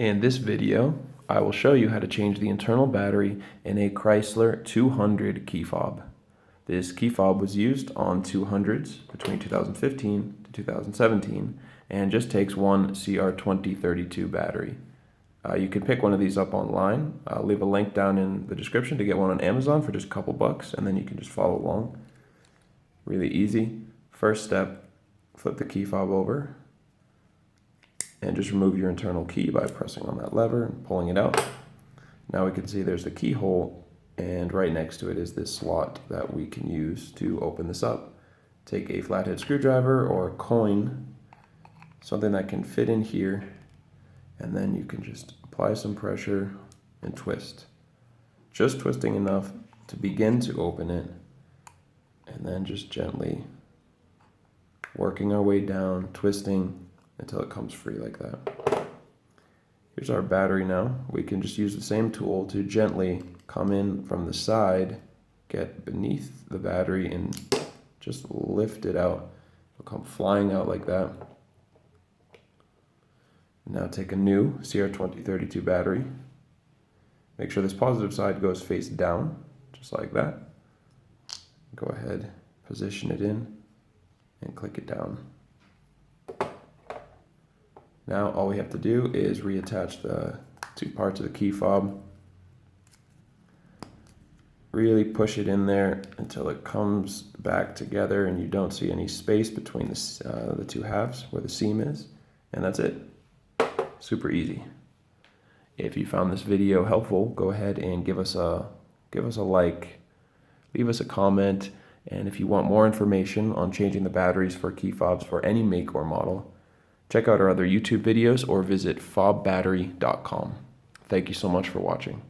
In this video, I will show you how to change the internal battery in a Chrysler 200 key fob. This key fob was used on 200s between 2015 to 2017 and just takes one CR2032 battery. You can pick one of these up online. I'll leave a link down in the description to get one on Amazon for just a couple bucks, and then you can just follow along. Really easy. First step, flip the key fob over and just remove your internal key by pressing on that lever and pulling it out. Now we can see there's the keyhole, and right next to it is this slot that we can use to open this up. Take a flathead screwdriver or a coin, something that can fit in here, and then you can just apply some pressure and twist. Just twisting enough to begin to open it, and then just gently working our way down, twisting until it comes free like that. Here's our battery now. We can just use the same tool to gently come in from the side, get beneath the battery, and just lift it out. It'll come flying out like that. Now take a new CR2032 battery. Make sure this positive side goes face down, just like that. Go ahead, position it in, and click it down. Now all we have to do is reattach the two parts of the key fob. Really push it in there until it comes back together and you don't see any space between the two halves where the seam is. And that's it. Super easy. If you found this video helpful, go ahead and give us a like, leave us a comment, and if you want more information on changing the batteries for key fobs for any make or model, check out our other YouTube videos or visit fobbattery.com. Thank you so much for watching.